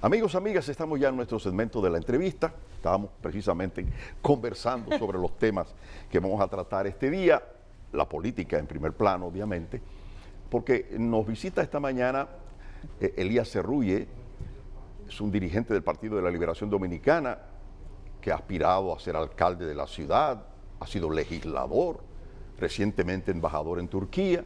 Amigos, amigas, estamos ya en nuestro segmento de la entrevista. Estábamos precisamente conversando sobre los temas que vamos a tratar este día, la política en primer plano, obviamente, porque nos visita esta mañana Elías Serrulle, es un dirigente del Partido de la Liberación Dominicana que ha aspirado a ser alcalde de la ciudad, ha sido legislador, recientemente embajador en Turquía.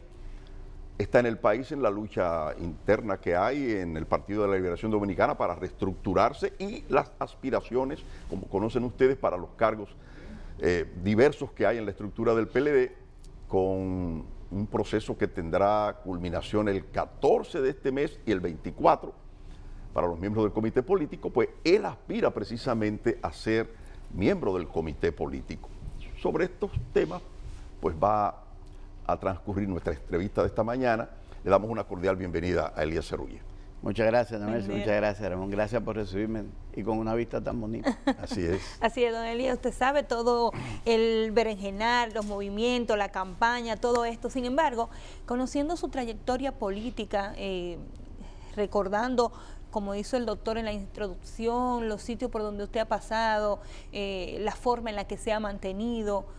Está en el país en la lucha interna que hay en el Partido de la Liberación Dominicana para reestructurarse y las aspiraciones, como conocen ustedes, para los cargos diversos que hay en la estructura del PLD, con un proceso que tendrá culminación el 14 de este mes y el 24 para los miembros del comité político. Pues él aspira precisamente a ser miembro del comité político. Sobre estos temas, pues va a transcurrir nuestra entrevista de esta mañana. Le damos una cordial bienvenida a Elías Serrulle. Muchas gracias, don Elías. Muchas gracias, Ramón. Gracias por recibirme y con una vista tan bonita. Así es. Así es, don Elías. Usted sabe todo el berenjenal, los movimientos, la campaña, todo esto. Sin embargo, conociendo su trayectoria política, recordando, como hizo el doctor en la introducción, los sitios por donde usted ha pasado, la forma en la que se ha mantenido,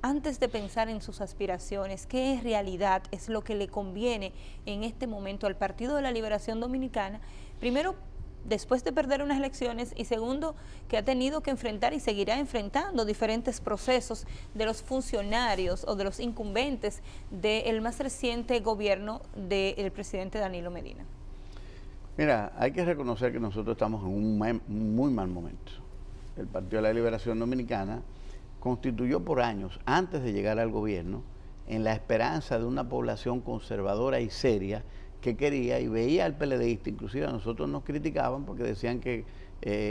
antes de pensar en sus aspiraciones, ¿qué es realidad? ¿Es lo que le conviene en este momento al Partido de la Liberación Dominicana? Primero, después de perder unas elecciones, y segundo, que ha tenido que enfrentar y seguirá enfrentando diferentes procesos de los funcionarios o de los incumbentes del más reciente gobierno del presidente Danilo Medina. Mira, hay que reconocer que nosotros estamos en un muy mal momento. El Partido de la Liberación Dominicana constituyó por años, antes de llegar al gobierno, en la esperanza de una población conservadora y seria que quería y veía al PLDista. Inclusive a nosotros nos criticaban porque decían que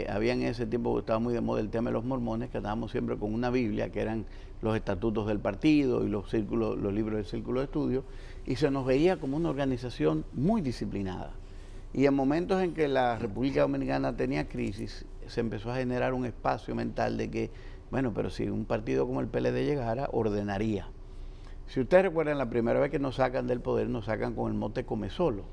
había en ese tiempo, estaba muy de moda el tema de los mormones, que andábamos siempre con una Biblia, que eran los estatutos del partido y los libros del círculo de estudio, y se nos veía como una organización muy disciplinada. Y en momentos en que la República Dominicana tenía crisis, se empezó a generar un espacio mental de que, bueno, pero si un partido como el PLD llegara, ordenaría. Si ustedes recuerdan, la primera vez que nos sacan del poder, nos sacan con el mote come solo,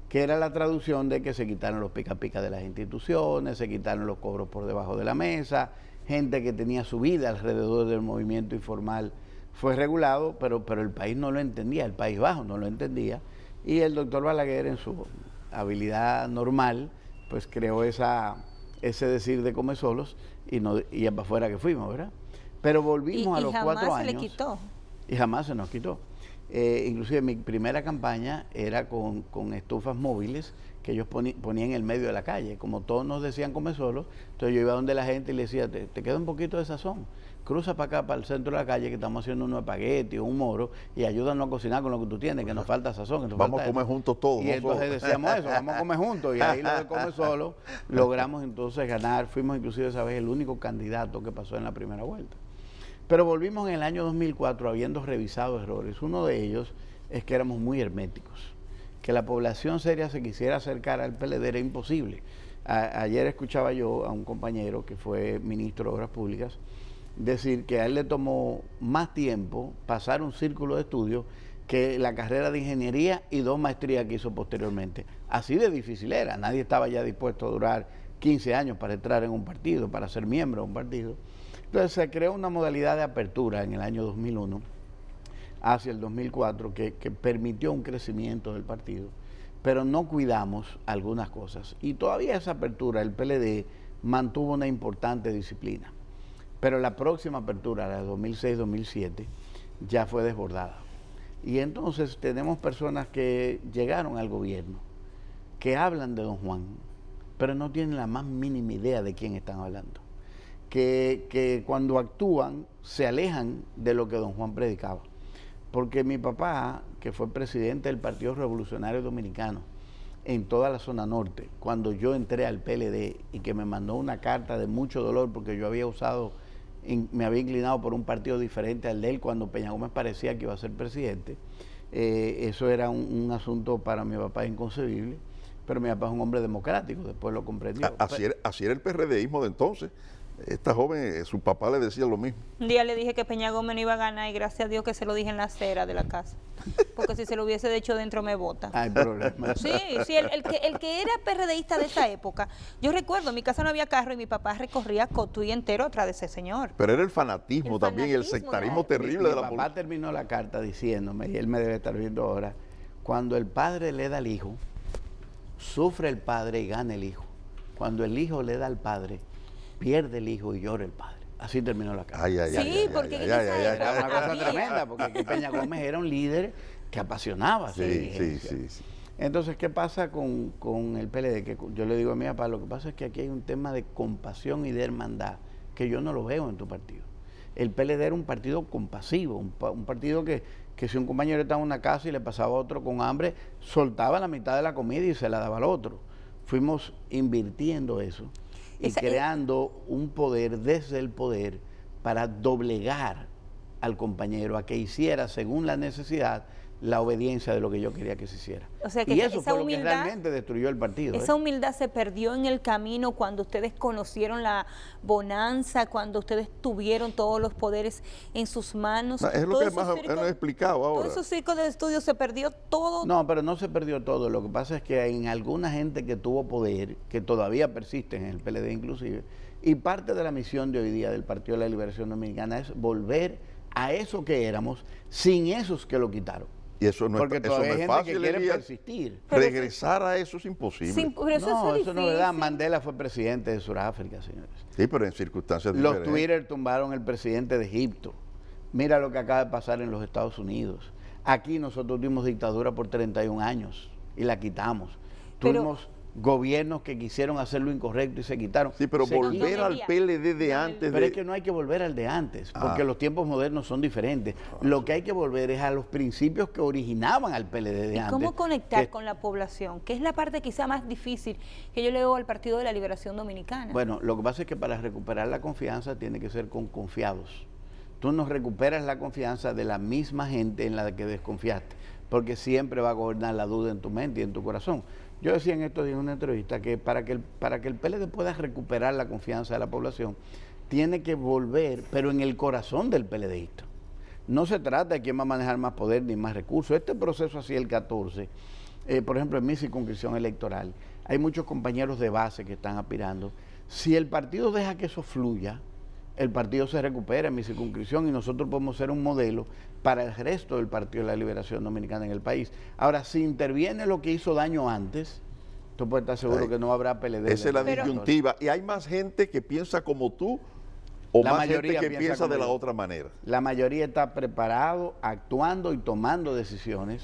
que era la traducción de que se quitaron los pica pica de las instituciones, se quitaron los cobros por debajo de la mesa, gente que tenía su vida alrededor del movimiento informal fue regulado, pero el país no lo entendía, el País Bajo no lo entendía, y el doctor Balaguer, en su habilidad normal, pues creó ese decir de come solos, y para afuera que fuimos, ¿verdad? Pero volvimos a los 4 años. Y jamás se le quitó. Y jamás se nos quitó. Inclusive mi primera campaña era con estufas móviles que ellos ponían en el medio de la calle. Como todos nos decían come solos, entonces yo iba donde la gente y le decía, te queda un poquito de sazón, cruza para acá, para el centro de la calle, que estamos haciendo unos espaguetis o un moro, y ayúdanos a cocinar con lo que tú tienes, que nos falta sazón. Vamos a comer juntos todos. Y entonces decíamos eso, vamos a comer juntos, y ahí lo de comer solo, logramos entonces ganar. Fuimos inclusive esa vez el único candidato que pasó en la primera vuelta. Pero volvimos en el año 2004 habiendo revisado errores. Uno de ellos es que éramos muy herméticos, que la población seria se quisiera acercar al PLD era imposible. Ayer escuchaba yo a un compañero que fue ministro de Obras Públicas decir que a él le tomó más tiempo pasar un círculo de estudios que la carrera de ingeniería y 2 maestrías que hizo posteriormente. Así de difícil era, nadie estaba ya dispuesto a durar 15 años para entrar en un partido, para ser miembro de un partido. Entonces se creó una modalidad de apertura en el año 2001 hacia el 2004 que permitió un crecimiento del partido, pero no cuidamos algunas cosas. Y todavía esa apertura, el PLD mantuvo una importante disciplina. Pero la próxima apertura, la de 2006-2007, ya fue desbordada. Y entonces tenemos personas que llegaron al gobierno, que hablan de don Juan, pero no tienen la más mínima idea de quién están hablando. Que cuando actúan se alejan de lo que don Juan predicaba. Porque mi papá, que fue presidente del Partido Revolucionario Dominicano en toda la zona norte, cuando yo entré al PLD y que me mandó una carta de mucho dolor porque yo me había inclinado por un partido diferente al de él cuando Peña Gómez parecía que iba a ser presidente, eso era un asunto para mi papá inconcebible, pero mi papá es un hombre democrático, después lo comprendió. Así era el PRDismo de entonces. Esta joven, su papá le decía lo mismo. Un día le dije que Peña Gómez no iba a ganar y gracias a Dios que se lo dije en la acera de la casa. Porque si se lo hubiese hecho dentro me vota. Hay problema. Sí, sí, el que era PRDista de esa época, yo recuerdo, en mi casa no había carro y mi papá recorría Cotuí entero atrás de ese señor. Pero era el fanatismo también, el fanatismo, sectarismo claro. terrible Mi de la papá política. terminó la carta diciéndome, y él me debe estar viendo ahora, cuando el padre le da al hijo, sufre el padre y gana el hijo. Cuando el hijo le da al padre, pierde el hijo y llora el padre. Así terminó la carta. Ay, ay, Sí, ay, ay, porque ay, en ay, esa ay, ay, época Era una cosa había. tremenda, porque aquí Peña Gómez era un líder que apasionaba a su Sí, sí, dirigencia. sí. Entonces, ¿qué pasa con el PLD? Que yo le digo a mi papá, lo que pasa es que aquí hay un tema de compasión y de hermandad que yo no lo veo en tu partido. El PLD era un partido compasivo, un partido que si un compañero estaba en una casa y le pasaba a otro con hambre, soltaba la mitad de la comida y se la daba al otro. Fuimos invirtiendo eso y creando un poder desde el poder para doblegar al compañero a que hiciera según la necesidad la obediencia de lo que yo quería que se hiciera. O sea que y eso esa fue lo que humildad, realmente destruyó el partido. esa humildad se perdió en el camino cuando ustedes conocieron la bonanza, cuando ustedes tuvieron todos los poderes en sus manos. No, es lo Todo que esos más circos- hemos explicado ahora. Todos esos circos de estudio se perdió todo. No, pero no se perdió todo. Lo que pasa es que en alguna gente que tuvo poder, que todavía persisten en el PLD inclusive, y parte de la misión de hoy día del Partido de la Liberación Dominicana es volver a eso que éramos sin esos que lo quitaron. Y eso no Porque es, eso todavía no hay es gente fácil, que quiere Elías. persistir. Regresar a eso es imposible. Pero eso No, es eso no es verdad. difícil. Mandela fue presidente de Sudáfrica, señores. Sí, pero en circunstancias Los diferentes. Twitter tumbaron el presidente de Egipto. Mira lo que acaba de pasar en los Estados Unidos. Aquí nosotros tuvimos dictadura por 31 años y la quitamos. Pero- Tuvimos gobiernos que quisieron hacer lo incorrecto y se quitaron. Sí, pero Se volver No, al Elías. PLD de No, antes Pero es de... que no hay que volver al de antes, porque Ah. los tiempos modernos son diferentes. Lo que hay que volver es a los principios que originaban al PLD de ¿Y antes. cómo conectar que- con la población? Que es la parte quizá más difícil que yo le veo al Partido de la Liberación Dominicana. Bueno, lo que pasa es que para recuperar la confianza tiene que ser con confiados. Tú no recuperas la confianza de la misma gente en la que desconfiaste, porque siempre va a gobernar la duda en tu mente y en tu corazón. Yo decía en estos días en una entrevista que para que el PLD pueda recuperar la confianza de la población, tiene que volver, pero en el corazón del PLDista. No se trata de quién va a manejar más poder ni más recursos. Este proceso así el 14, por ejemplo, en mi circunscripción electoral, hay muchos compañeros de base que están aspirando. Si el partido deja que eso fluya, el partido se recupera en mi circunscripción y nosotros podemos ser un modelo para el resto del Partido de la Liberación Dominicana en el país. Ahora, si interviene lo que hizo daño antes, tú puedes estar seguro Ay, que no habrá PLD. Esa es la Pero- disyuntiva. ¿Y hay más gente que piensa como tú o La más gente mayoría que piensa piensa de como la yo. otra manera? La mayoría está preparado, actuando y tomando decisiones